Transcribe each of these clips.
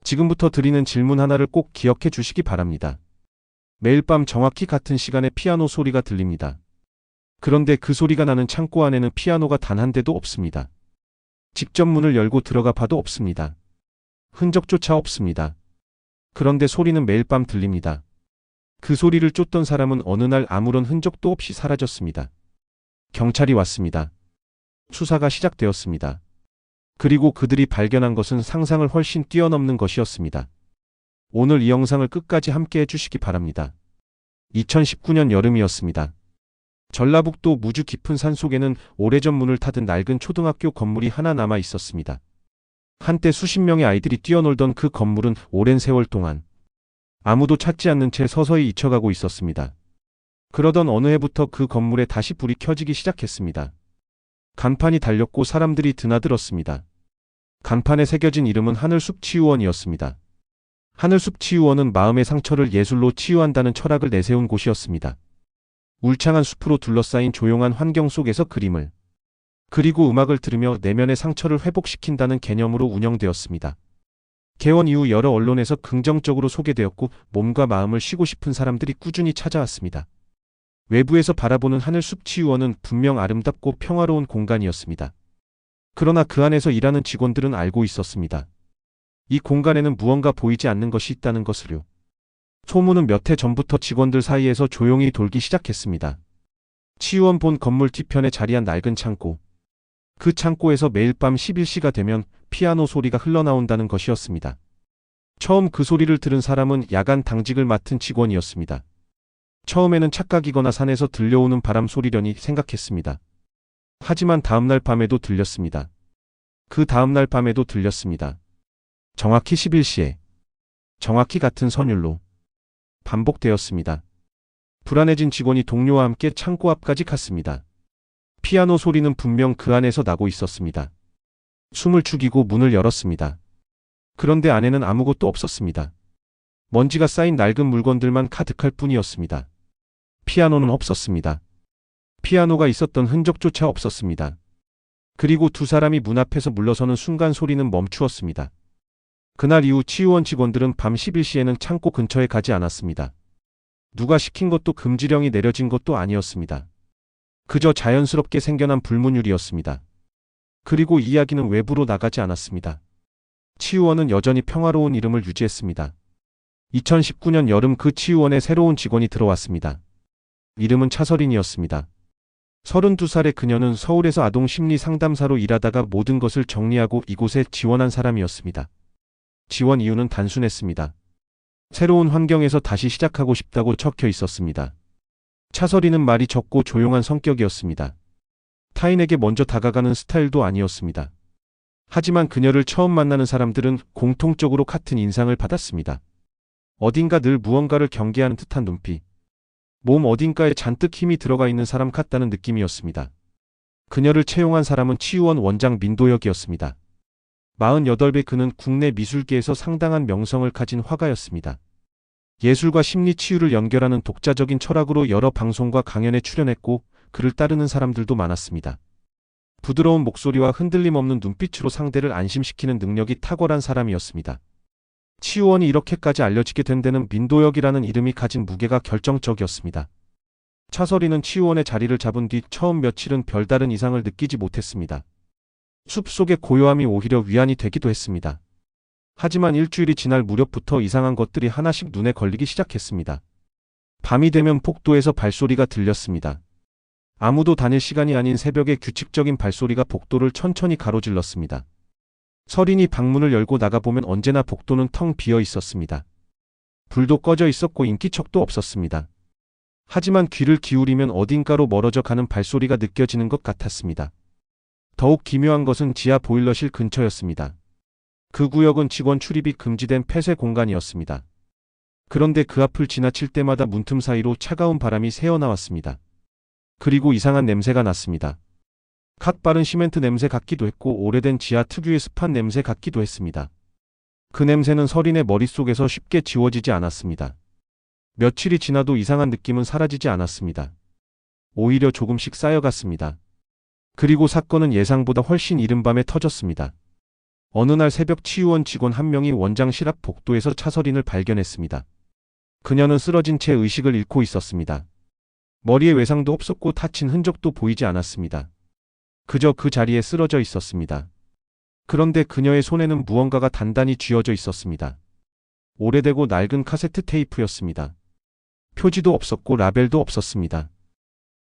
지금부터 드리는 질문 하나를 꼭 기억해 주시기 바랍니다. 매일 밤 정확히 같은 시간에 피아노 소리가 들립니다. 그런데 그 소리가 나는 창고 안에는 피아노가 단 한 대도 없습니다. 직접 문을 열고 들어가 봐도 없습니다. 흔적조차 없습니다. 그런데 소리는 매일 밤 들립니다. 그 소리를 쫓던 사람은 어느 날 아무런 흔적도 없이 사라졌습니다. 경찰이 왔습니다. 수사가 시작되었습니다. 그리고 그들이 발견한 것은 상상을 훨씬 뛰어넘는 것이었습니다. 오늘 이 영상을 끝까지 함께 해주시기 바랍니다. 2019년 여름이었습니다. 전라북도 무주 깊은 산속에는 오래전 문을 닫은 낡은 초등학교 건물이 하나 남아 있었습니다. 한때 수십 명의 아이들이 뛰어놀던 그 건물은 오랜 세월 동안 아무도 찾지 않는 채 서서히 잊혀가고 있었습니다. 그러던 어느 해부터 그 건물에 다시 불이 켜지기 시작했습니다. 간판이 달렸고 사람들이 드나들었습니다. 간판에 새겨진 이름은 하늘숲치유원이었습니다. 하늘숲치유원은 마음의 상처를 예술로 치유한다는 철학을 내세운 곳이었습니다. 울창한 숲으로 둘러싸인 조용한 환경 속에서 그림을 그리고 음악을 들으며 내면의 상처를 회복시킨다는 개념으로 운영되었습니다. 개원 이후 여러 언론에서 긍정적으로 소개되었고 몸과 마음을 쉬고 싶은 사람들이 꾸준히 찾아왔습니다. 외부에서 바라보는 하늘숲치유원은 분명 아름답고 평화로운 공간이었습니다. 그러나 그 안에서 일하는 직원들은 알고 있었습니다. 이 공간에는 무언가 보이지 않는 것이 있다는 것을요. 소문은 몇 해 전부터 직원들 사이에서 조용히 돌기 시작했습니다. 치유원 본 건물 뒤편에 자리한 낡은 창고. 그 창고에서 매일 밤 11시가 되면 피아노 소리가 흘러나온다는 것이었습니다. 처음 그 소리를 들은 사람은 야간 당직을 맡은 직원이었습니다. 처음에는 착각이거나 산에서 들려오는 바람 소리려니 생각했습니다. 하지만 다음날 밤에도 들렸습니다. 그 다음날 밤에도 들렸습니다. 정확히 11시에, 정확히 같은 선율로 반복되었습니다. 불안해진 직원이 동료와 함께 창고 앞까지 갔습니다. 피아노 소리는 분명 그 안에서 나고 있었습니다. 숨을 죽이고 문을 열었습니다. 그런데 안에는 아무것도 없었습니다. 먼지가 쌓인 낡은 물건들만 가득할 뿐이었습니다. 피아노는 없었습니다. 피아노가 있었던 흔적조차 없었습니다. 그리고 두 사람이 문 앞에서 물러서는 순간 소리는 멈추었습니다. 그날 이후 치유원 직원들은 밤 11시에는 창고 근처에 가지 않았습니다. 누가 시킨 것도 금지령이 내려진 것도 아니었습니다. 그저 자연스럽게 생겨난 불문율이었습니다. 그리고 이야기는 외부로 나가지 않았습니다. 치유원은 여전히 평화로운 이름을 유지했습니다. 2019년 여름 그 치유원에 새로운 직원이 들어왔습니다. 이름은 차설인이었습니다. 32살의 그녀는 서울에서 아동 심리 상담사로 일하다가 모든 것을 정리하고 이곳에 지원한 사람이었습니다. 지원 이유는 단순했습니다. 새로운 환경에서 다시 시작하고 싶다고 적혀 있었습니다. 차설이는 말이 적고 조용한 성격이었습니다. 타인에게 먼저 다가가는 스타일도 아니었습니다. 하지만 그녀를 처음 만나는 사람들은 공통적으로 같은 인상을 받았습니다. 어딘가 늘 무언가를 경계하는 듯한 눈빛. 몸 어딘가에 잔뜩 힘이 들어가 있는 사람 같다는 느낌이었습니다. 그녀를 채용한 사람은 치유원 원장 민도혁이었습니다. 48배 그는 국내 미술계에서 상당한 명성을 가진 화가였습니다. 예술과 심리 치유를 연결하는 독자적인 철학으로 여러 방송과 강연에 출연했고 그를 따르는 사람들도 많았습니다. 부드러운 목소리와 흔들림 없는 눈빛으로 상대를 안심시키는 능력이 탁월한 사람이었습니다. 치유원이 이렇게까지 알려지게 된 데는 민도혁이라는 이름이 가진 무게가 결정적이었습니다. 차설이는 치유원의 자리를 잡은 뒤 처음 며칠은 별다른 이상을 느끼지 못했습니다. 숲속의 고요함이 오히려 위안이 되기도 했습니다. 하지만 일주일이 지날 무렵부터 이상한 것들이 하나씩 눈에 걸리기 시작했습니다. 밤이 되면 복도에서 발소리가 들렸습니다. 아무도 다닐 시간이 아닌 새벽에 규칙적인 발소리가 복도를 천천히 가로질렀습니다. 설인이 방문을 열고 나가보면 언제나 복도는 텅 비어 있었습니다. 불도 꺼져 있었고 인기척도 없었습니다. 하지만 귀를 기울이면 어딘가로 멀어져 가는 발소리가 느껴지는 것 같았습니다. 더욱 기묘한 것은 지하 보일러실 근처였습니다. 그 구역은 직원 출입이 금지된 폐쇄 공간이었습니다. 그런데 그 앞을 지나칠 때마다 문틈 사이로 차가운 바람이 새어나왔습니다. 그리고 이상한 냄새가 났습니다. 갓 바른 시멘트 냄새 같기도 했고 오래된 지하 특유의 습한 냄새 같기도 했습니다. 그 냄새는 설인의 머릿속에서 쉽게 지워지지 않았습니다. 며칠이 지나도 이상한 느낌은 사라지지 않았습니다. 오히려 조금씩 쌓여갔습니다. 그리고 사건은 예상보다 훨씬 이른 밤에 터졌습니다. 어느 날 새벽 치유원 직원 한 명이 원장실 앞 복도에서 차서린을 발견했습니다. 그녀는 쓰러진 채 의식을 잃고 있었습니다. 머리에 외상도 없었고 다친 흔적도 보이지 않았습니다. 그저 그 자리에 쓰러져 있었습니다. 그런데 그녀의 손에는 무언가가 단단히 쥐어져 있었습니다. 오래되고 낡은 카세트 테이프였습니다. 표지도 없었고 라벨도 없었습니다.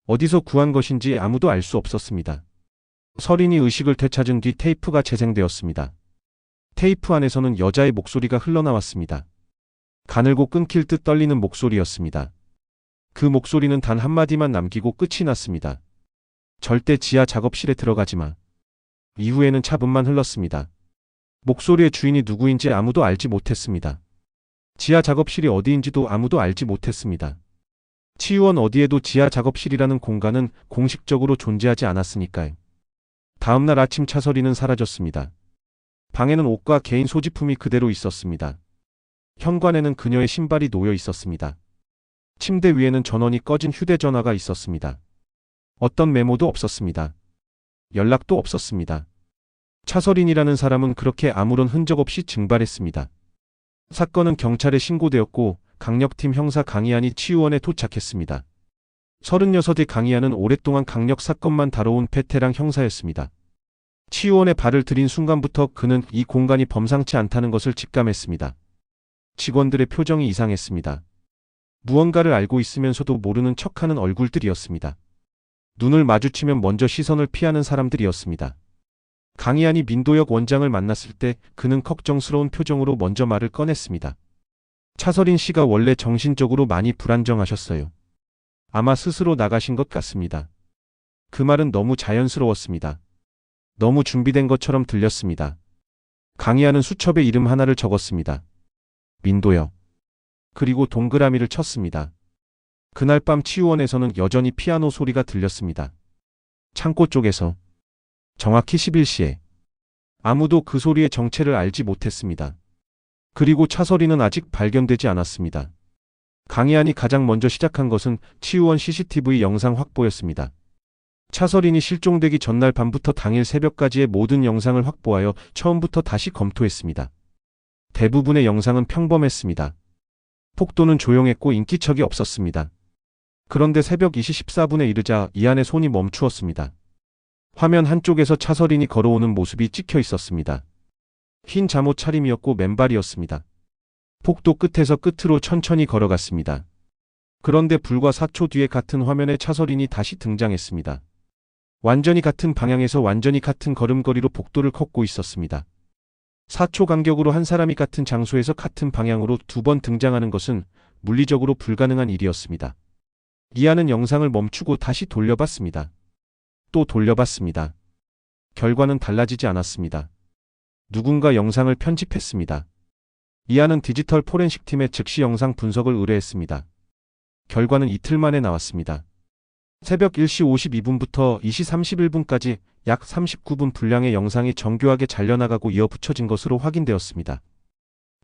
어디서 구한 것인지 아무도 알 수 없었습니다. 서린이 의식을 되찾은 뒤 테이프가 재생되었습니다. 테이프 안에서는 여자의 목소리가 흘러나왔습니다. 가늘고 끊길 듯 떨리는 목소리였습니다. 그 목소리는 단 한마디만 남기고 끝이 났습니다. 절대 지하 작업실에 들어가지 마. 이후에는 차분만 흘렀습니다. 목소리의 주인이 누구인지 아무도 알지 못했습니다. 지하 작업실이 어디인지도 아무도 알지 못했습니다. 치유원 어디에도 지하 작업실이라는 공간은 공식적으로 존재하지 않았으니까요. 다음날 아침 차서리는 사라졌습니다. 방에는 옷과 개인 소지품이 그대로 있었습니다. 현관에는 그녀의 신발이 놓여 있었습니다. 침대 위에는 전원이 꺼진 휴대전화가 있었습니다. 어떤 메모도 없었습니다. 연락도 없었습니다. 차서린이라는 사람은 그렇게 아무런 흔적 없이 증발했습니다. 사건은 경찰에 신고되었고 강력팀 형사 강희안이 치유원에 도착했습니다. 36의 강희안은 오랫동안 강력 사건만 다뤄온 베테랑 형사였습니다. 치유원에 발을 들인 순간부터 그는 이 공간이 범상치 않다는 것을 직감했습니다. 직원들의 표정이 이상했습니다. 무언가를 알고 있으면서도 모르는 척하는 얼굴들이었습니다. 눈을 마주치면 먼저 시선을 피하는 사람들이었습니다. 강희안이 민도혁 원장을 만났을 때 그는 걱정스러운 표정으로 먼저 말을 꺼냈습니다. 차서린 씨가 원래 정신적으로 많이 불안정하셨어요. 아마 스스로 나가신 것 같습니다. 그 말은 너무 자연스러웠습니다. 너무 준비된 것처럼 들렸습니다. 강희안은 수첩에 이름 하나를 적었습니다. 민도혁. 그리고 동그라미를 쳤습니다. 그날 밤 치유원에서는 여전히 피아노 소리가 들렸습니다. 창고 쪽에서. 정확히 11시에. 아무도 그 소리의 정체를 알지 못했습니다. 그리고 차서린은 아직 발견되지 않았습니다. 강희안이 가장 먼저 시작한 것은 치유원 CCTV 영상 확보였습니다. 차서린이 실종되기 전날 밤부터 당일 새벽까지의 모든 영상을 확보하여 처음부터 다시 검토했습니다. 대부분의 영상은 평범했습니다. 폭도는 조용했고 인기척이 없었습니다. 그런데 새벽 2시 14분에 이르자 이안의 손이 멈추었습니다. 화면 한쪽에서 차서린이 걸어오는 모습이 찍혀 있었습니다. 흰 잠옷 차림이었고 맨발이었습니다. 폭도 끝에서 끝으로 천천히 걸어갔습니다. 그런데 불과 4초 뒤에 같은 화면에 차서린이 다시 등장했습니다. 완전히 같은 방향에서 완전히 같은 걸음걸이로 복도를 걷고 있었습니다. 4초 간격으로 한 사람이 같은 장소에서 같은 방향으로 2번 등장하는 것은 물리적으로 불가능한 일이었습니다. 이안은 영상을 멈추고 다시 돌려봤습니다. 또 돌려봤습니다. 결과는 달라지지 않았습니다. 누군가 영상을 편집했습니다. 이안은 디지털 포렌식 팀에 즉시 영상 분석을 의뢰했습니다. 결과는 이틀 만에 나왔습니다. 새벽 1시 52분부터 2시 31분까지 약 39분 분량의 영상이 정교하게 잘려나가고 이어 붙여진 것으로 확인되었습니다.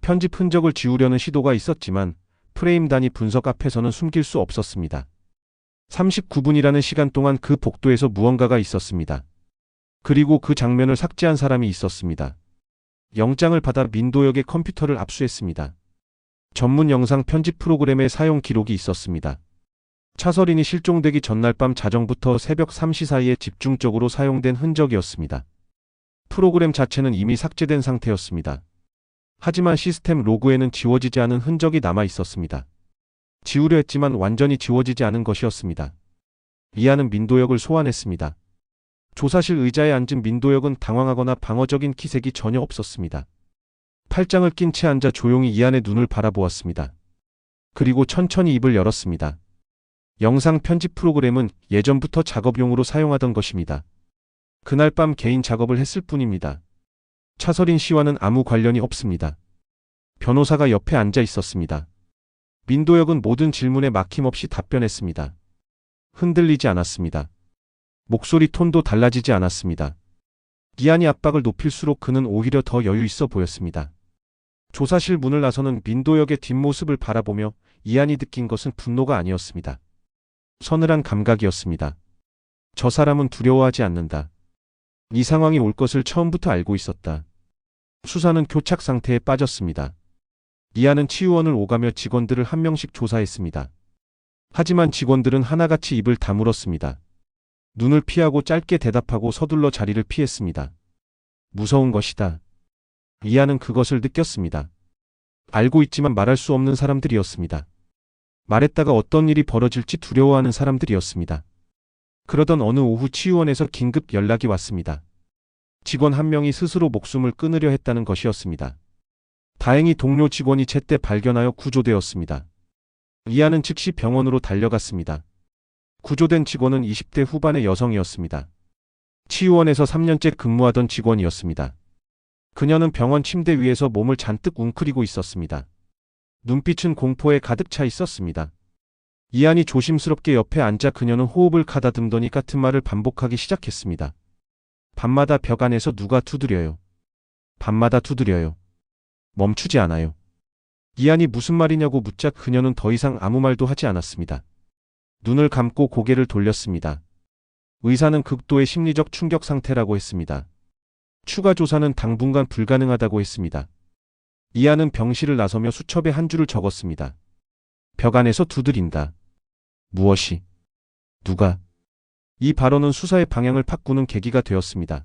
편집 흔적을 지우려는 시도가 있었지만 프레임 단위 분석 앞에서는 숨길 수 없었습니다. 39분이라는 시간 동안 그 복도에서 무언가가 있었습니다. 그리고 그 장면을 삭제한 사람이 있었습니다. 영장을 받아 민도혁의 컴퓨터를 압수했습니다. 전문 영상 편집 프로그램의 사용 기록이 있었습니다. 차서린이 실종되기 전날 밤 자정부터 새벽 3시 사이에 집중적으로 사용된 흔적이었습니다. 프로그램 자체는 이미 삭제된 상태였습니다. 하지만 시스템 로그에는 지워지지 않은 흔적이 남아 있었습니다. 지우려 했지만 완전히 지워지지 않은 것이었습니다. 이안은 민도혁을 소환했습니다. 조사실 의자에 앉은 민도혁은 당황하거나 방어적인 기색이 전혀 없었습니다. 팔짱을 낀 채 앉아 조용히 이안의 눈을 바라보았습니다. 그리고 천천히 입을 열었습니다. 영상 편집 프로그램은 예전부터 작업용으로 사용하던 것입니다. 그날 밤 개인 작업을 했을 뿐입니다. 차서린 씨와는 아무 관련이 없습니다. 변호사가 옆에 앉아 있었습니다. 민도혁은 모든 질문에 막힘없이 답변했습니다. 흔들리지 않았습니다. 목소리 톤도 달라지지 않았습니다. 이안이 압박을 높일수록 그는 오히려 더 여유 있어 보였습니다. 조사실 문을 나서는 민도혁의 뒷모습을 바라보며 이안이 느낀 것은 분노가 아니었습니다. 서늘한 감각이었습니다. 저 사람은 두려워하지 않는다. 이 상황이 올 것을 처음부터 알고 있었다. 수사는 교착 상태에 빠졌습니다. 이하는 치유원을 오가며 직원들을 한 명씩 조사했습니다. 하지만 직원들은 하나같이 입을 다물었습니다. 눈을 피하고 짧게 대답하고 서둘러 자리를 피했습니다. 무서운 것이다. 이하는 그것을 느꼈습니다. 알고 있지만 말할 수 없는 사람들이었습니다. 말했다가 어떤 일이 벌어질지 두려워하는 사람들이었습니다. 그러던 어느 오후 치유원에서 긴급 연락이 왔습니다. 직원 한 명이 스스로 목숨을 끊으려 했다는 것이었습니다. 다행히 동료 직원이 제때 발견하여 구조되었습니다. 이하는 즉시 병원으로 달려갔습니다. 구조된 직원은 20대 후반의 여성이었습니다. 치유원에서 3년째 근무하던 직원이었습니다. 그녀는 병원 침대 위에서 몸을 잔뜩 웅크리고 있었습니다. 눈빛은 공포에 가득 차 있었습니다. 이한이 조심스럽게 옆에 앉아 그녀는 호흡을 가다듬더니 같은 말을 반복하기 시작했습니다. 밤마다 벽 안에서 누가 두드려요. 밤마다 두드려요. 멈추지 않아요. 이한이 무슨 말이냐고 묻자 그녀는 더 이상 아무 말도 하지 않았습니다. 눈을 감고 고개를 돌렸습니다. 의사는 극도의 심리적 충격 상태라고 했습니다. 추가 조사는 당분간 불가능하다고 했습니다. 이하는 병실을 나서며 수첩에 한 줄을 적었습니다. 벽 안에서 두드린다. 무엇이? 누가? 이 발언은 수사의 방향을 바꾸는 계기가 되었습니다.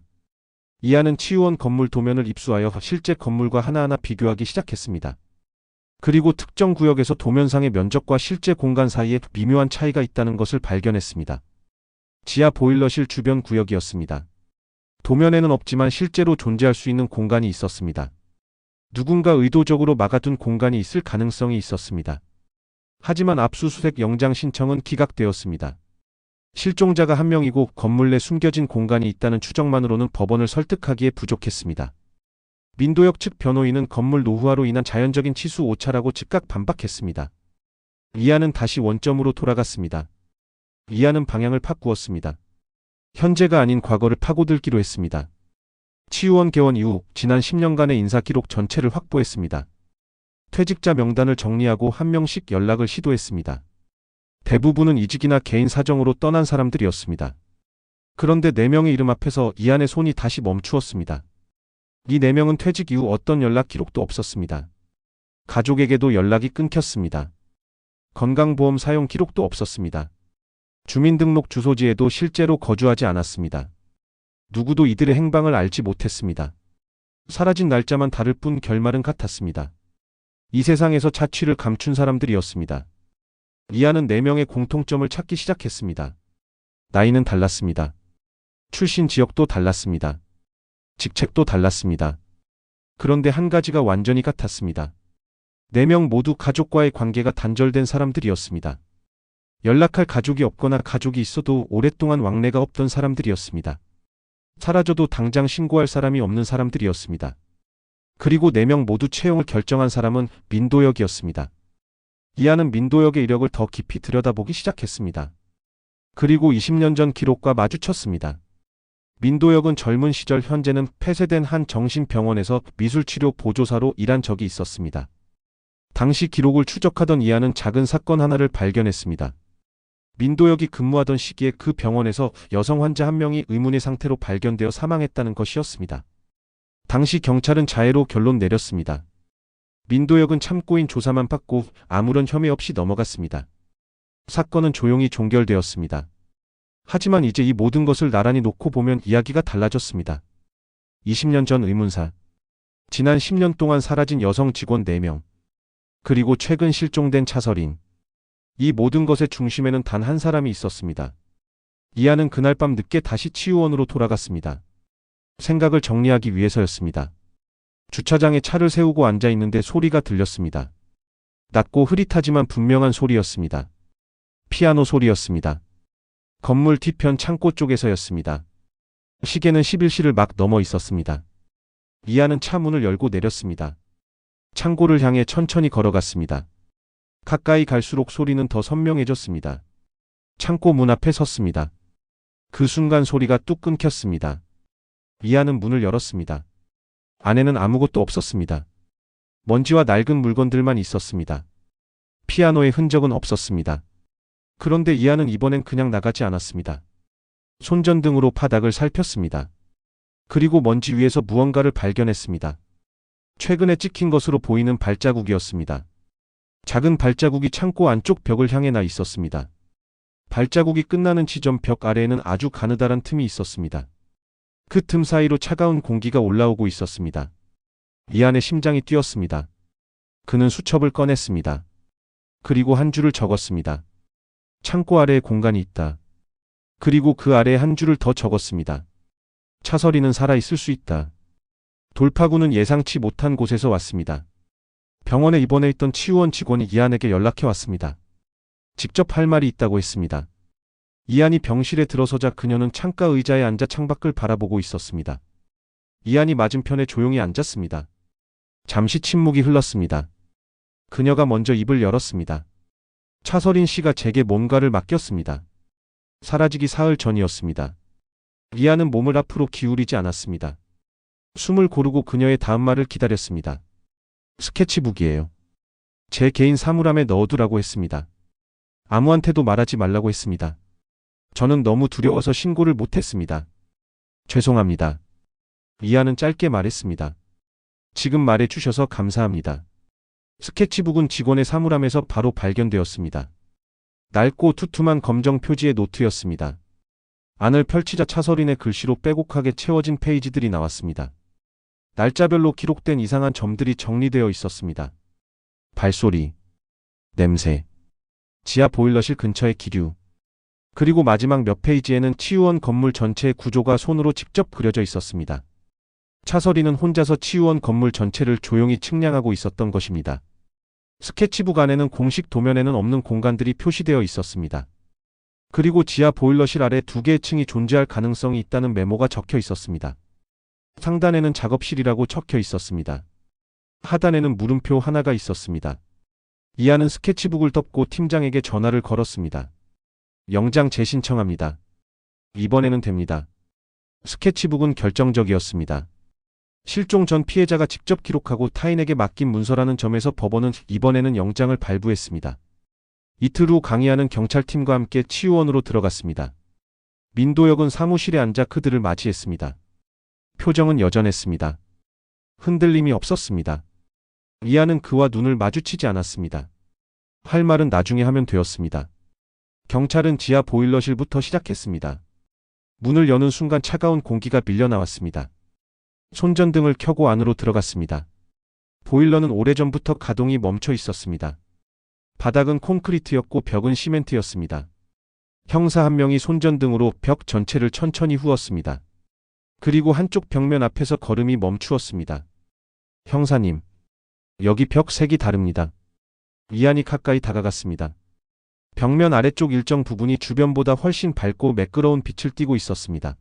이하는 치유원 건물 도면을 입수하여 실제 건물과 하나하나 비교하기 시작했습니다. 그리고 특정 구역에서 도면상의 면적과 실제 공간 사이에 미묘한 차이가 있다는 것을 발견했습니다. 지하 보일러실 주변 구역이었습니다. 도면에는 없지만 실제로 존재할 수 있는 공간이 있었습니다. 누군가 의도적으로 막아둔 공간이 있을 가능성이 있었습니다. 하지만 압수수색 영장 신청은 기각되었습니다. 실종자가 한 명이고 건물 내 숨겨진 공간이 있다는 추정만으로는 법원을 설득하기에 부족했습니다. 민도혁 측 변호인은 건물 노후화로 인한 자연적인 치수 오차라고 즉각 반박했습니다. 이하는 다시 원점으로 돌아갔습니다. 이하는 방향을 바꾸었습니다. 현재가 아닌 과거를 파고들기로 했습니다. 치유원 개원 이후 지난 10년간의 인사기록 전체를 확보했습니다. 퇴직자 명단을 정리하고 한 명씩 연락을 시도했습니다. 대부분은 이직이나 개인 사정으로 떠난 사람들이었습니다. 그런데 4명의 이름 앞에서 이한의 손이 다시 멈추었습니다. 이 4명은 퇴직 이후 어떤 연락 기록도 없었습니다. 가족에게도 연락이 끊겼습니다. 건강보험 사용 기록도 없었습니다. 주민등록 주소지에도 실제로 거주하지 않았습니다. 누구도 이들의 행방을 알지 못했습니다. 사라진 날짜만 다를 뿐 결말은 같았습니다. 이 세상에서 자취를 감춘 사람들이었습니다. 이하는 4명의 공통점을 찾기 시작했습니다. 나이는 달랐습니다. 출신 지역도 달랐습니다. 직책도 달랐습니다. 그런데 한 가지가 완전히 같았습니다. 4명 모두 가족과의 관계가 단절된 사람들이었습니다. 연락할 가족이 없거나 가족이 있어도 오랫동안 왕래가 없던 사람들이었습니다. 사라져도 당장 신고할 사람이 없는 사람들이었습니다. 그리고 4명 모두 채용을 결정한 사람은 민도혁이었습니다. 이하는 민도혁의 이력을 더 깊이 들여다보기 시작했습니다. 그리고 20년 전 기록과 마주쳤습니다. 민도혁은 젊은 시절 현재는 폐쇄된 한 정신병원에서 미술치료 보조사로 일한 적이 있었습니다. 당시 기록을 추적하던 이하는 작은 사건 하나를 발견했습니다. 민도혁이 근무하던 시기에 그 병원에서 여성 환자 한 명이 의문의 상태로 발견되어 사망했다는 것이었습니다. 당시 경찰은 자해로 결론 내렸습니다. 민도혁은 참고인 조사만 받고 아무런 혐의 없이 넘어갔습니다. 사건은 조용히 종결되었습니다. 하지만 이제 이 모든 것을 나란히 놓고 보면 이야기가 달라졌습니다. 20년 전 의문사, 지난 10년 동안 사라진 여성 직원 4명, 그리고 최근 실종된 차설인. 이 모든 것의 중심에는 단 한 사람이 있었습니다. 이하는 그날 밤 늦게 다시 치유원으로 돌아갔습니다. 생각을 정리하기 위해서였습니다. 주차장에 차를 세우고 앉아 있는데 소리가 들렸습니다. 낮고 흐릿하지만 분명한 소리였습니다. 피아노 소리였습니다. 건물 뒤편 창고 쪽에서였습니다. 시계는 11시를 막 넘어 있었습니다. 이하는 차 문을 열고 내렸습니다. 창고를 향해 천천히 걸어갔습니다. 가까이 갈수록 소리는 더 선명해졌습니다. 창고 문 앞에 섰습니다. 그 순간 소리가 뚝 끊겼습니다. 이하는 문을 열었습니다. 안에는 아무것도 없었습니다. 먼지와 낡은 물건들만 있었습니다. 피아노의 흔적은 없었습니다. 그런데 이하는 이번엔 그냥 나가지 않았습니다. 손전등으로 바닥을 살폈습니다. 그리고 먼지 위에서 무언가를 발견했습니다. 최근에 찍힌 것으로 보이는 발자국이었습니다. 작은 발자국이 창고 안쪽 벽을 향해 나 있었습니다. 발자국이 끝나는 지점 벽 아래에는 아주 가느다란 틈이 있었습니다. 그 틈 사이로 차가운 공기가 올라오고 있었습니다. 이안의 심장이 뛰었습니다. 그는 수첩을 꺼냈습니다. 그리고 한 줄을 적었습니다. 창고 아래에 공간이 있다. 그리고 그 아래에 한 줄을 더 적었습니다. 차설이는 살아있을 수 있다. 돌파구는 예상치 못한 곳에서 왔습니다. 병원에 입원해 있던 치유원 직원이 이안에게 연락해 왔습니다. 직접 할 말이 있다고 했습니다. 이안이 병실에 들어서자 그녀는 창가 의자에 앉아 창밖을 바라보고 있었습니다. 이안이 맞은편에 조용히 앉았습니다. 잠시 침묵이 흘렀습니다. 그녀가 먼저 입을 열었습니다. 차설인 씨가 제게 뭔가를 맡겼습니다. 사라지기 사흘 전이었습니다. 이안은 몸을 앞으로 기울이지 않았습니다. 숨을 고르고 그녀의 다음 말을 기다렸습니다. 스케치북이에요. 제 개인 사물함에 넣어두라고 했습니다. 아무한테도 말하지 말라고 했습니다. 저는 너무 두려워서 신고를 못했습니다. 죄송합니다. 이안은 짧게 말했습니다. 지금 말해 주셔서 감사합니다. 스케치북은 직원의 사물함에서 바로 발견되었습니다. 낡고 투툼한 검정 표지의 노트였습니다. 안을 펼치자 차설인의 글씨로 빼곡하게 채워진 페이지들이 나왔습니다. 날짜별로 기록된 이상한 점들이 정리되어 있었습니다. 발소리, 냄새, 지하 보일러실 근처의 기류, 그리고 마지막 몇 페이지에는 치유원 건물 전체의 구조가 손으로 직접 그려져 있었습니다. 차설이는 혼자서 치유원 건물 전체를 조용히 측량하고 있었던 것입니다. 스케치북 안에는 공식 도면에는 없는 공간들이 표시되어 있었습니다. 그리고 지하 보일러실 아래 2개의 층이 존재할 가능성이 있다는 메모가 적혀 있었습니다. 상단에는 작업실이라고 적혀 있었습니다. 하단에는 물음표 하나가 있었습니다. 이안은 스케치북을 덮고 팀장에게 전화를 걸었습니다. 영장 재신청합니다. 이번에는 됩니다. 스케치북은 결정적이었습니다. 실종 전 피해자가 직접 기록하고 타인에게 맡긴 문서라는 점에서 법원은 이번에는 영장을 발부했습니다. 이틀 후 강희아는 경찰팀과 함께 치유원으로 들어갔습니다. 민도혁은 사무실에 앉아 그들을 맞이했습니다. 표정은 여전했습니다. 흔들림이 없었습니다. 이안은 그와 눈을 마주치지 않았습니다. 할 말은 나중에 하면 되었습니다. 경찰은 지하 보일러실부터 시작했습니다. 문을 여는 순간 차가운 공기가 밀려나왔습니다. 손전등을 켜고 안으로 들어갔습니다. 보일러는 오래전부터 가동이 멈춰 있었습니다. 바닥은 콘크리트였고 벽은 시멘트였습니다. 형사 한 명이 손전등으로 벽 전체를 천천히 후었습니다. 그리고 한쪽 벽면 앞에서 걸음이 멈추었습니다. 형사님, 여기 벽 색이 다릅니다. 이안이 가까이 다가갔습니다. 벽면 아래쪽 일정 부분이 주변보다 훨씬 밝고 매끄러운 빛을 띠고 있었습니다.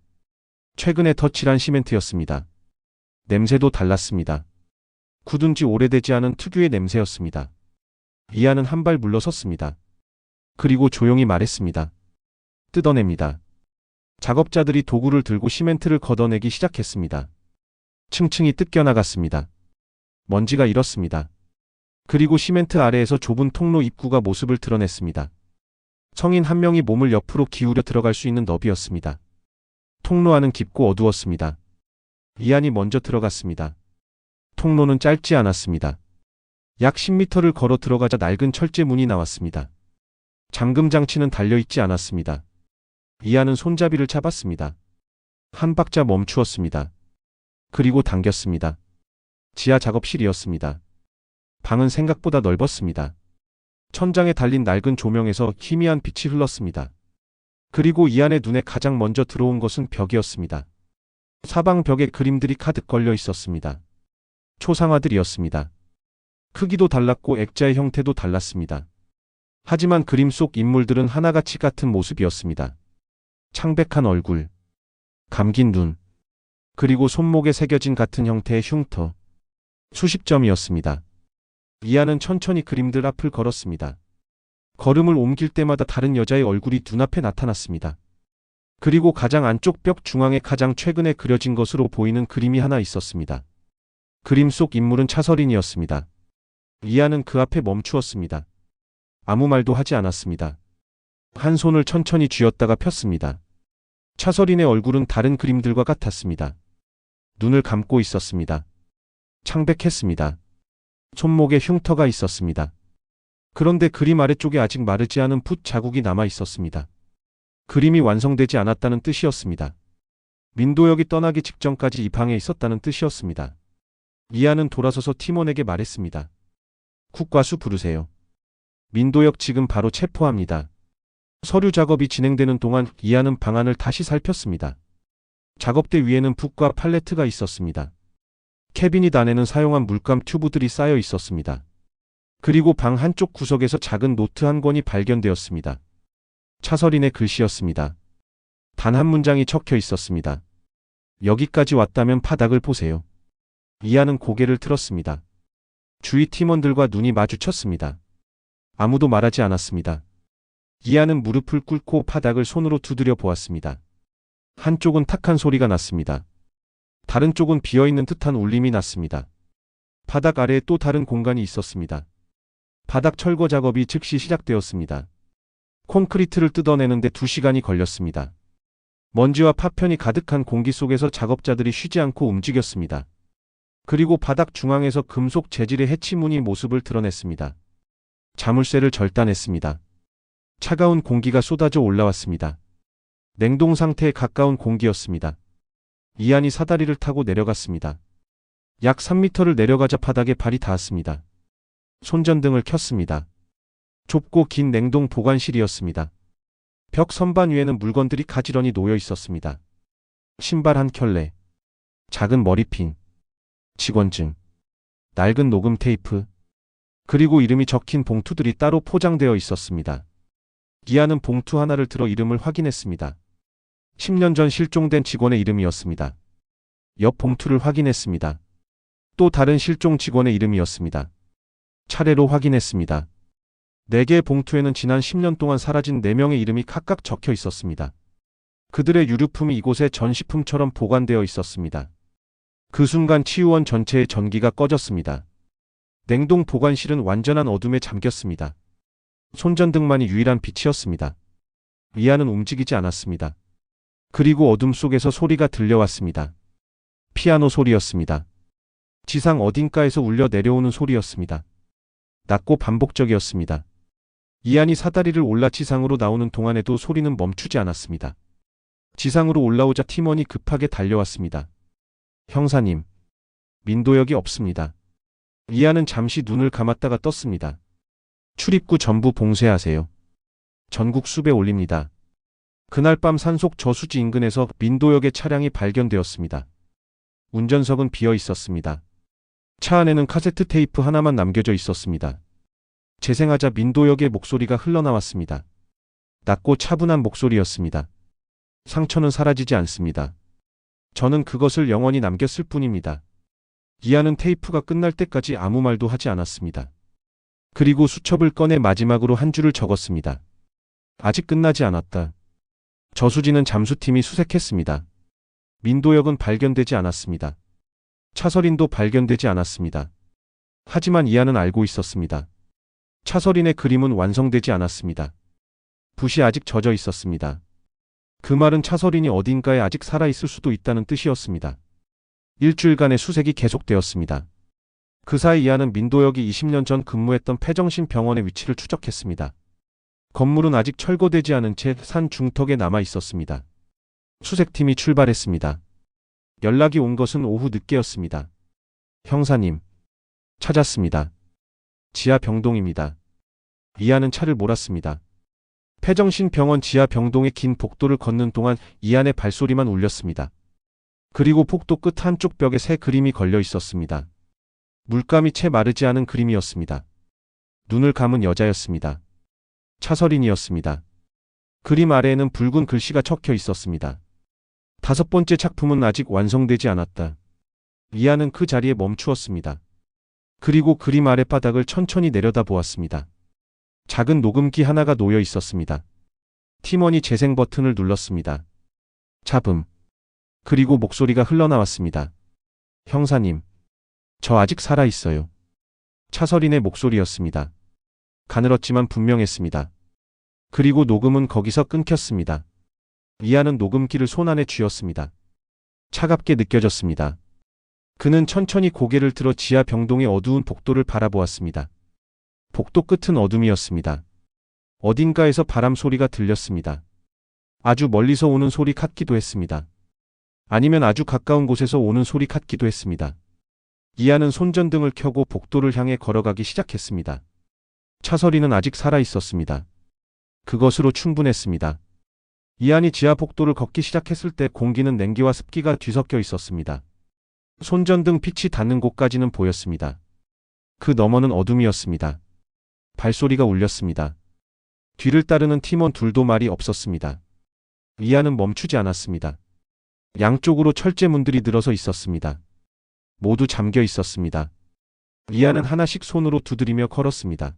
최근에 덧칠한 시멘트였습니다. 냄새도 달랐습니다. 굳은 지 오래되지 않은 특유의 냄새였습니다. 이안은 한 발 물러섰습니다. 그리고 조용히 말했습니다. 뜯어냅니다. 작업자들이 도구를 들고 시멘트를 걷어내기 시작했습니다. 층층이 뜯겨나갔습니다. 먼지가 일었습니다. 그리고 시멘트 아래에서 좁은 통로 입구가 모습을 드러냈습니다. 성인 한 명이 몸을 옆으로 기울여 들어갈 수 있는 너비였습니다. 통로 안은 깊고 어두웠습니다. 이안이 먼저 들어갔습니다. 통로는 짧지 않았습니다. 약 10m를 걸어 들어가자 낡은 철제 문이 나왔습니다. 잠금 장치는 달려있지 않았습니다. 이안은 손잡이를 잡았습니다. 한 박자 멈추었습니다. 그리고 당겼습니다. 지하 작업실이었습니다. 방은 생각보다 넓었습니다. 천장에 달린 낡은 조명에서 희미한 빛이 흘렀습니다. 그리고 이안의 눈에 가장 먼저 들어온 것은 벽이었습니다. 사방 벽에 그림들이 가득 걸려 있었습니다. 초상화들이었습니다. 크기도 달랐고 액자의 형태도 달랐습니다. 하지만 그림 속 인물들은 하나같이 같은 모습이었습니다. 창백한 얼굴, 감긴 눈, 그리고 손목에 새겨진 같은 형태의 흉터. 수십 점이었습니다. 이안은 천천히 그림들 앞을 걸었습니다. 걸음을 옮길 때마다 다른 여자의 얼굴이 눈앞에 나타났습니다. 그리고 가장 안쪽 벽 중앙에 가장 최근에 그려진 것으로 보이는 그림이 하나 있었습니다. 그림 속 인물은 차설인이었습니다. 이안은 그 앞에 멈추었습니다. 아무 말도 하지 않았습니다. 한 손을 천천히 쥐었다가 폈습니다. 차설인의 얼굴은 다른 그림들과 같았습니다. 눈을 감고 있었습니다. 창백했습니다. 손목에 흉터가 있었습니다. 그런데 그림 아래쪽에 아직 마르지 않은 붓 자국이 남아 있었습니다. 그림이 완성되지 않았다는 뜻이었습니다. 민도혁이 떠나기 직전까지 이 방에 있었다는 뜻이었습니다. 이하는 돌아서서 팀원에게 말했습니다. 국과수 부르세요. 민도혁 지금 바로 체포합니다. 서류 작업이 진행되는 동안 이하는 방안을 다시 살폈습니다. 작업대 위에는 붓과 팔레트가 있었습니다. 캐비닛 안에는 사용한 물감 튜브들이 쌓여 있었습니다. 그리고 방 한쪽 구석에서 작은 노트 한 권이 발견되었습니다. 차서린의 글씨였습니다. 단 한 문장이 적혀 있었습니다. 여기까지 왔다면 바닥을 보세요. 이하는 고개를 틀었습니다. 주위 팀원들과 눈이 마주쳤습니다. 아무도 말하지 않았습니다. 이하는 무릎을 꿇고 바닥을 손으로 두드려 보았습니다. 한쪽은 탁한 소리가 났습니다. 다른 쪽은 비어있는 듯한 울림이 났습니다. 바닥 아래에 또 다른 공간이 있었습니다. 바닥 철거 작업이 즉시 시작되었습니다. 콘크리트를 뜯어내는데 2시간이 걸렸습니다. 먼지와 파편이 가득한 공기 속에서 작업자들이 쉬지 않고 움직였습니다. 그리고 바닥 중앙에서 금속 재질의 해치문이 모습을 드러냈습니다. 자물쇠를 절단했습니다. 차가운 공기가 쏟아져 올라왔습니다. 냉동 상태에 가까운 공기였습니다. 이한이 사다리를 타고 내려갔습니다. 약 3m를 내려가자 바닥에 발이 닿았습니다. 손전등을 켰습니다. 좁고 긴 냉동 보관실이었습니다. 벽 선반 위에는 물건들이 가지런히 놓여 있었습니다. 신발 한 켤레, 작은 머리핀, 직원증, 낡은 녹음 테이프, 그리고 이름이 적힌 봉투들이 따로 포장되어 있었습니다. 이하는 봉투 하나를 들어 이름을 확인했습니다. 10년 전 실종된 직원의 이름이었습니다. 옆 봉투를 확인했습니다. 또 다른 실종 직원의 이름이었습니다. 차례로 확인했습니다. 4개의 봉투에는 지난 10년 동안 사라진 4명의 이름이 각각 적혀 있었습니다. 그들의 유류품이 이곳에 전시품처럼 보관되어 있었습니다. 그 순간 치유원 전체의 전기가 꺼졌습니다. 냉동 보관실은 완전한 어둠에 잠겼습니다. 손전등만이 유일한 빛이었습니다. 이하는 움직이지 않았습니다. 그리고 어둠 속에서 소리가 들려왔습니다. 피아노 소리였습니다. 지상 어딘가에서 울려 내려오는 소리였습니다. 낮고 반복적이었습니다. 이한이 사다리를 올라 지상으로 나오는 동안에도 소리는 멈추지 않았습니다. 지상으로 올라오자 팀원이 급하게 달려왔습니다. 형사님, 민도혁이 없습니다. 이한은 잠시 눈을 감았다가 떴습니다. 출입구 전부 봉쇄하세요. 전국 수배 올립니다. 그날 밤 산속 저수지 인근에서 민도혁의 차량이 발견되었습니다. 운전석은 비어 있었습니다. 차 안에는 카세트 테이프 하나만 남겨져 있었습니다. 재생하자 민도혁의 목소리가 흘러나왔습니다. 낮고 차분한 목소리였습니다. 상처는 사라지지 않습니다. 저는 그것을 영원히 남겼을 뿐입니다. 이하는 테이프가 끝날 때까지 아무 말도 하지 않았습니다. 그리고 수첩을 꺼내 마지막으로 한 줄을 적었습니다. 아직 끝나지 않았다. 저수지는 잠수팀이 수색했습니다. 민도혁은 발견되지 않았습니다. 차서린도 발견되지 않았습니다. 하지만 이하는 알고 있었습니다. 차서린의 그림은 완성되지 않았습니다. 붓이 아직 젖어 있었습니다. 그 말은 차서린이 어딘가에 아직 살아있을 수도 있다는 뜻이었습니다. 일주일간의 수색이 계속되었습니다. 그 사이 이하는 민도혁이 20년 전 근무했던 패정신 병원의 위치를 추적했습니다. 건물은 아직 철거되지 않은 채 산 중턱에 남아 있었습니다. 수색팀이 출발했습니다. 연락이 온 것은 오후 늦게였습니다. 형사님, 찾았습니다. 지하 병동입니다. 이하는 차를 몰았습니다. 패정신 병원 지하 병동의 긴 복도를 걷는 동안 이한의 발소리만 울렸습니다. 그리고 복도 끝 한쪽 벽에 새 그림이 걸려 있었습니다. 물감이 채 마르지 않은 그림이었습니다. 눈을 감은 여자였습니다. 차서린이었습니다. 그림 아래에는 붉은 글씨가 적혀 있었습니다. 5번째 작품은 아직 완성되지 않았다. 이하는 그 자리에 멈추었습니다. 그리고 그림 아랫바닥을 천천히 내려다 보았습니다. 작은 녹음기 하나가 놓여 있었습니다. 팀원이 재생 버튼을 눌렀습니다. 잡음. 그리고 목소리가 흘러나왔습니다. 형사님, 저 아직 살아있어요. 차서린의 목소리였습니다. 가늘었지만 분명했습니다. 그리고 녹음은 거기서 끊겼습니다. 이하는 녹음기를 손안에 쥐었습니다. 차갑게 느껴졌습니다. 그는 천천히 고개를 들어 지하 병동의 어두운 복도를 바라보았습니다. 복도 끝은 어둠이었습니다. 어딘가에서 바람 소리가 들렸습니다. 아주 멀리서 오는 소리 같기도 했습니다. 아니면 아주 가까운 곳에서 오는 소리 같기도 했습니다. 이안은 손전등을 켜고 복도를 향해 걸어가기 시작했습니다. 차서리는 아직 살아 있었습니다. 그것으로 충분했습니다. 이안이 지하 복도를 걷기 시작했을 때 공기는 냉기와 습기가 뒤섞여 있었습니다. 손전등 빛이 닿는 곳까지는 보였습니다. 그 너머는 어둠이었습니다. 발소리가 울렸습니다. 뒤를 따르는 팀원 둘도 말이 없었습니다. 이안은 멈추지 않았습니다. 양쪽으로 철제문들이 늘어서 있었습니다. 모두 잠겨 있었습니다. 이안은 하나씩 손으로 두드리며 걸었습니다.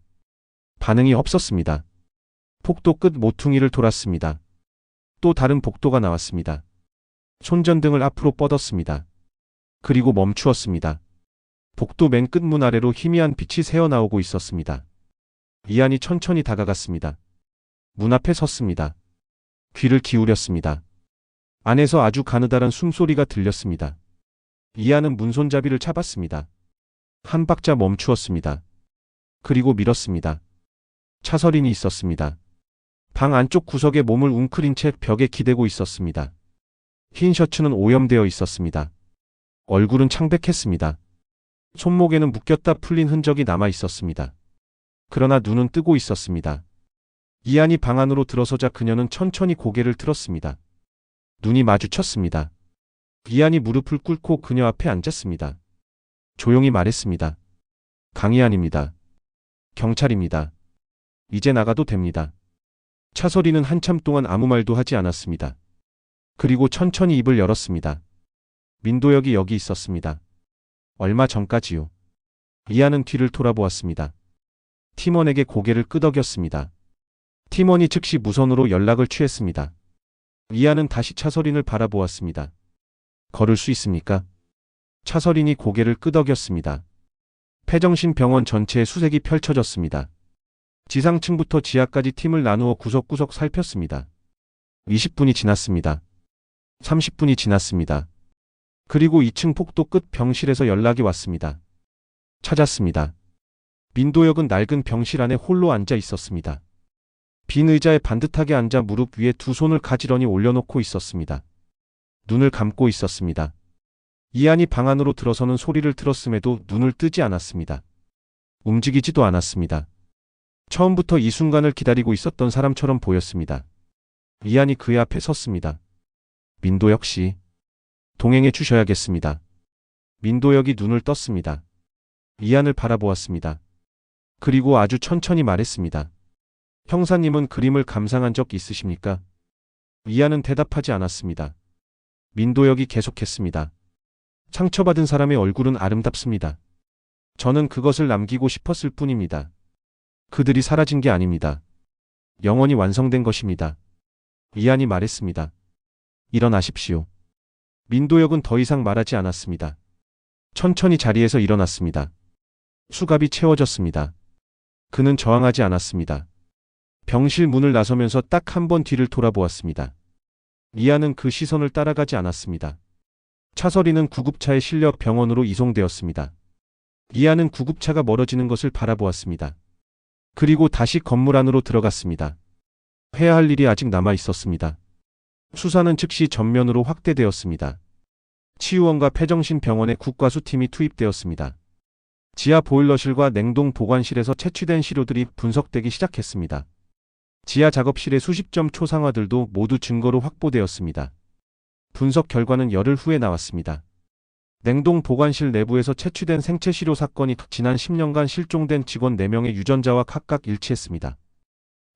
반응이 없었습니다. 복도 끝 모퉁이를 돌았습니다. 또 다른 복도가 나왔습니다. 손전등을 앞으로 뻗었습니다. 그리고 멈추었습니다. 복도 맨 끝 문 아래로 희미한 빛이 새어나오고 있었습니다. 이안이 천천히 다가갔습니다. 문 앞에 섰습니다. 귀를 기울였습니다. 안에서 아주 가느다란 숨소리가 들렸습니다. 이안은 문손잡이를 잡았습니다. 한 박자 멈추었습니다. 그리고 밀었습니다. 차서린이 있었습니다. 방 안쪽 구석에 몸을 웅크린 채 벽에 기대고 있었습니다. 흰 셔츠는 오염되어 있었습니다. 얼굴은 창백했습니다. 손목에는 묶였다 풀린 흔적이 남아 있었습니다. 그러나 눈은 뜨고 있었습니다. 이안이 방 안으로 들어서자 그녀는 천천히 고개를 들었습니다. 눈이 마주쳤습니다. 이안이 무릎을 꿇고 그녀 앞에 앉았습니다. 조용히 말했습니다. 강이안입니다. 경찰입니다. 이제 나가도 됩니다. 차서리는 한참 동안 아무 말도 하지 않았습니다. 그리고 천천히 입을 열었습니다. 민도혁이 여기 있었습니다. 얼마 전까지요. 이안은 뒤를 돌아보았습니다. 팀원에게 고개를 끄덕였습니다. 팀원이 즉시 무선으로 연락을 취했습니다. 이안은 다시 차서린을 바라보았습니다. 걸을 수 있습니까? 차서린이 고개를 끄덕였습니다. 패정신 병원 전체에 수색이 펼쳐졌습니다. 지상층부터 지하까지 팀을 나누어 구석구석 살폈습니다. 20분이 지났습니다. 30분이 지났습니다. 그리고 2층 복도 끝 병실에서 연락이 왔습니다. 찾았습니다. 민도혁은 낡은 병실 안에 홀로 앉아 있었습니다. 빈 의자에 반듯하게 앉아 무릎 위에 두 손을 가지런히 올려놓고 있었습니다. 눈을 감고 있었습니다. 이안이 방 안으로 들어서는 소리를 들었음에도 눈을 뜨지 않았습니다. 움직이지도 않았습니다. 처음부터 이 순간을 기다리고 있었던 사람처럼 보였습니다. 이안이 그의 앞에 섰습니다. 민도혁 씨, 동행해 주셔야겠습니다. 민도혁이 눈을 떴습니다. 이안을 바라보았습니다. 그리고 아주 천천히 말했습니다. 형사님은 그림을 감상한 적 있으십니까? 이안은 대답하지 않았습니다. 민도혁이 계속했습니다. 상처받은 사람의 얼굴은 아름답습니다. 저는 그것을 남기고 싶었을 뿐입니다. 그들이 사라진 게 아닙니다. 영원히 완성된 것입니다. 이안이 말했습니다. 일어나십시오. 민도혁은 더 이상 말하지 않았습니다. 천천히 자리에서 일어났습니다. 수갑이 채워졌습니다. 그는 저항하지 않았습니다. 병실 문을 나서면서 딱 한 번 뒤를 돌아보았습니다. 이안은 그 시선을 따라가지 않았습니다. 차서리는 구급차에 실려 병원으로 이송되었습니다. 이안은 구급차가 멀어지는 것을 바라보았습니다. 그리고 다시 건물 안으로 들어갔습니다. 해야 할 일이 아직 남아 있었습니다. 수사는 즉시 전면으로 확대되었습니다. 치유원과 패정신 병원의 국과수팀이 투입되었습니다. 지하 보일러실과 냉동 보관실에서 채취된 시료들이 분석되기 시작했습니다. 지하 작업실의 수십 점 초상화들도 모두 증거로 확보되었습니다. 분석 결과는 열흘 후에 나왔습니다. 냉동 보관실 내부에서 채취된 생체 시료 사건이 지난 10년간 실종된 직원 4명의 유전자와 각각 일치했습니다.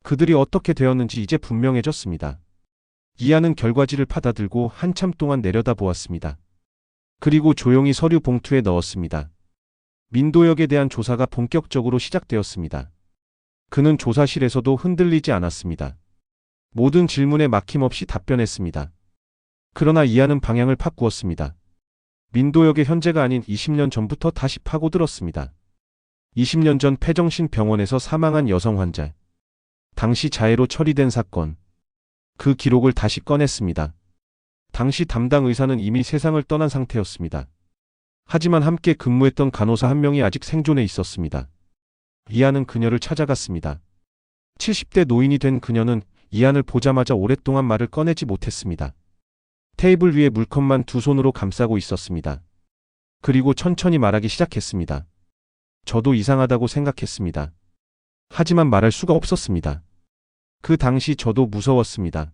그들이 어떻게 되었는지 이제 분명해졌습니다. 이안은 결과지를 받아들고 한참 동안 내려다보았습니다. 그리고 조용히 서류 봉투에 넣었습니다. 민도혁에 대한 조사가 본격적으로 시작되었습니다. 그는 조사실에서도 흔들리지 않았습니다. 모든 질문에 막힘없이 답변했습니다. 그러나 이안은 방향을 바꾸었습니다. 민도혁의 현재가 아닌 20년 전부터 다시 파고들었습니다. 20년 전 패정신 병원에서 사망한 여성 환자. 당시 자해로 처리된 사건. 그 기록을 다시 꺼냈습니다. 당시 담당 의사는 이미 세상을 떠난 상태였습니다. 하지만 함께 근무했던 간호사 한 명이 아직 생존해 있었습니다. 이안은 그녀를 찾아갔습니다. 70대 노인이 된 그녀는 이안을 보자마자 오랫동안 말을 꺼내지 못했습니다. 테이블 위에 물컵만 두 손으로 감싸고 있었습니다. 그리고 천천히 말하기 시작했습니다. 저도 이상하다고 생각했습니다. 하지만 말할 수가 없었습니다. 그 당시 저도 무서웠습니다.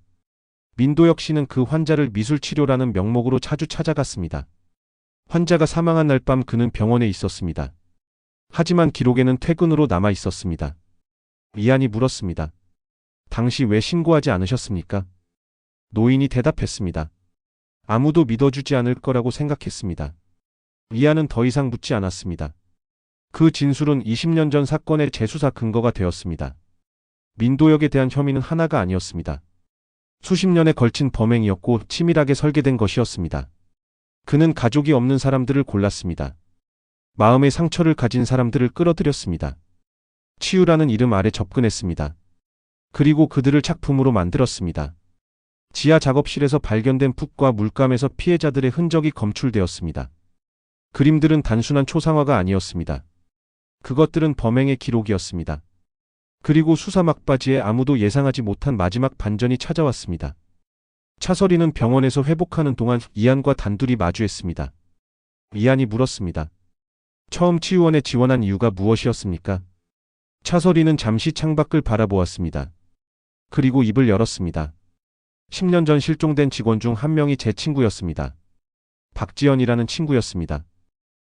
민도혁 씨는 그 환자를 미술치료라는 명목으로 자주 찾아갔습니다. 환자가 사망한 날 밤 그는 병원에 있었습니다. 하지만 기록에는 퇴근으로 남아 있었습니다. 이안이 물었습니다. 당시 왜 신고하지 않으셨습니까? 노인이 대답했습니다. 아무도 믿어주지 않을 거라고 생각했습니다. 이안은 더 이상 묻지 않았습니다. 그 진술은 20년 전 사건의 재수사 근거가 되었습니다. 민도혁에 대한 혐의는 하나가 아니었습니다. 수십 년에 걸친 범행이었고 치밀하게 설계된 것이었습니다. 그는 가족이 없는 사람들을 골랐습니다. 마음의 상처를 가진 사람들을 끌어들였습니다. 치유라는 이름 아래 접근했습니다. 그리고 그들을 작품으로 만들었습니다. 지하 작업실에서 발견된 붓과 물감에서 피해자들의 흔적이 검출되었습니다. 그림들은 단순한 초상화가 아니었습니다. 그것들은 범행의 기록이었습니다. 그리고 수사 막바지에 아무도 예상하지 못한 마지막 반전이 찾아왔습니다. 차설이는 병원에서 회복하는 동안 이안과 단둘이 마주했습니다. 이안이 물었습니다. 처음 치유원에 지원한 이유가 무엇이었습니까? 차설이는 잠시 창밖을 바라보았습니다. 그리고 입을 열었습니다. 10년 전 실종된 직원 중 한 명이 제 친구였습니다. 박지연이라는 친구였습니다.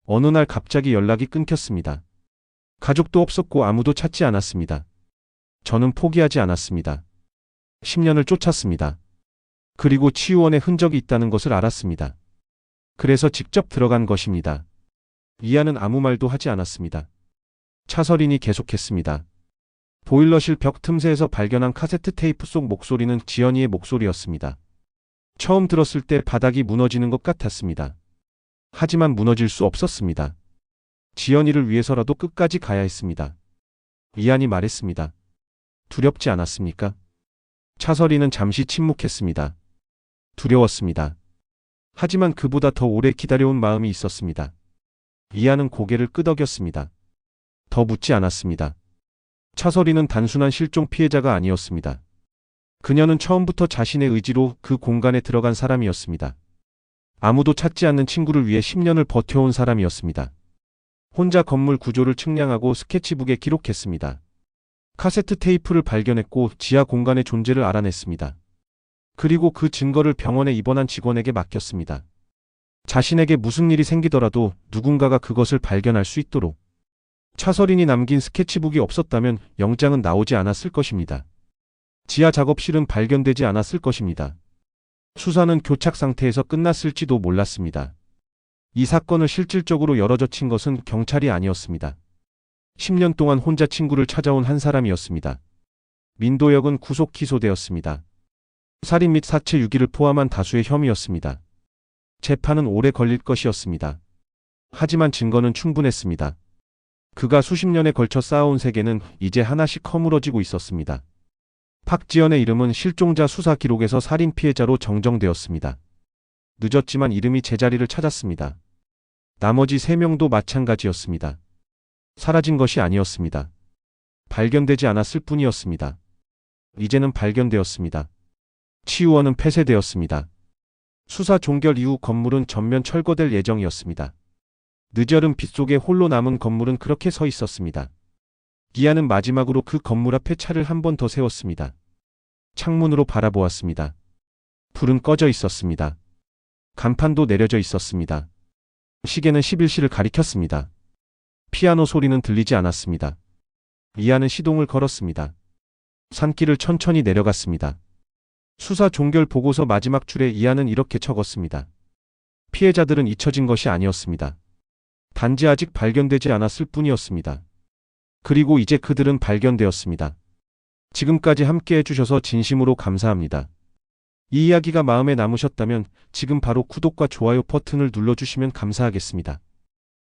어느 날 갑자기 연락이 끊겼습니다. 가족도 없었고 아무도 찾지 않았습니다. 저는 포기하지 않았습니다. 10년을 쫓았습니다. 그리고 치유원에 흔적이 있다는 것을 알았습니다. 그래서 직접 들어간 것입니다. 이안은 아무 말도 하지 않았습니다. 차설인이 계속했습니다. 보일러실 벽 틈새에서 발견한 카세트 테이프 속 목소리는 지연이의 목소리였습니다. 처음 들었을 때 바닥이 무너지는 것 같았습니다. 하지만 무너질 수 없었습니다. 지연이를 위해서라도 끝까지 가야 했습니다. 이안이 말했습니다. 두렵지 않았습니까? 차설이는 잠시 침묵했습니다. 두려웠습니다. 하지만 그보다 더 오래 기다려온 마음이 있었습니다. 이안은 고개를 끄덕였습니다. 더 묻지 않았습니다. 차설이는 단순한 실종 피해자가 아니었습니다. 그녀는 처음부터 자신의 의지로 그 공간에 들어간 사람이었습니다. 아무도 찾지 않는 친구를 위해 10년을 버텨온 사람이었습니다. 혼자 건물 구조를 측량하고 스케치북에 기록했습니다. 카세트 테이프를 발견했고 지하 공간의 존재를 알아냈습니다. 그리고 그 증거를 병원에 입원한 직원에게 맡겼습니다. 자신에게 무슨 일이 생기더라도 누군가가 그것을 발견할 수 있도록. 차설인이 남긴 스케치북이 없었다면 영장은 나오지 않았을 것입니다. 지하 작업실은 발견되지 않았을 것입니다. 수사는 교착 상태에서 끝났을지도 몰랐습니다. 이 사건을 실질적으로 열어젖힌 것은 경찰이 아니었습니다. 10년 동안 혼자 친구를 찾아온 한 사람이었습니다. 민도혁은 구속 기소되었습니다. 살인 및 사체 유기를 포함한 다수의 혐의였습니다. 재판은 오래 걸릴 것이었습니다. 하지만 증거는 충분했습니다. 그가 수십 년에 걸쳐 쌓아온 세계는 이제 하나씩 허물어지고 있었습니다. 박지연의 이름은 실종자 수사 기록에서 살인 피해자로 정정되었습니다. 늦었지만 이름이 제자리를 찾았습니다. 나머지 3명도 마찬가지였습니다. 사라진 것이 아니었습니다. 발견되지 않았을 뿐이었습니다. 이제는 발견되었습니다. 치유원은 폐쇄되었습니다. 수사 종결 이후 건물은 전면 철거될 예정이었습니다. 늦여름 빗속에 홀로 남은 건물은 그렇게 서 있었습니다. 이안은 마지막으로 그 건물 앞에 차를 한 번 더 세웠습니다. 창문으로 바라보았습니다. 불은 꺼져 있었습니다. 간판도 내려져 있었습니다. 시계는 11시를 가리켰습니다. 피아노 소리는 들리지 않았습니다. 이안은 시동을 걸었습니다. 산길을 천천히 내려갔습니다. 수사 종결 보고서 마지막 줄에 이안은 이렇게 적었습니다. 피해자들은 잊혀진 것이 아니었습니다. 단지 아직 발견되지 않았을 뿐이었습니다. 그리고 이제 그들은 발견되었습니다. 지금까지 함께 해주셔서 진심으로 감사합니다. 이 이야기가 마음에 남으셨다면 지금 바로 구독과 좋아요 버튼을 눌러주시면 감사하겠습니다.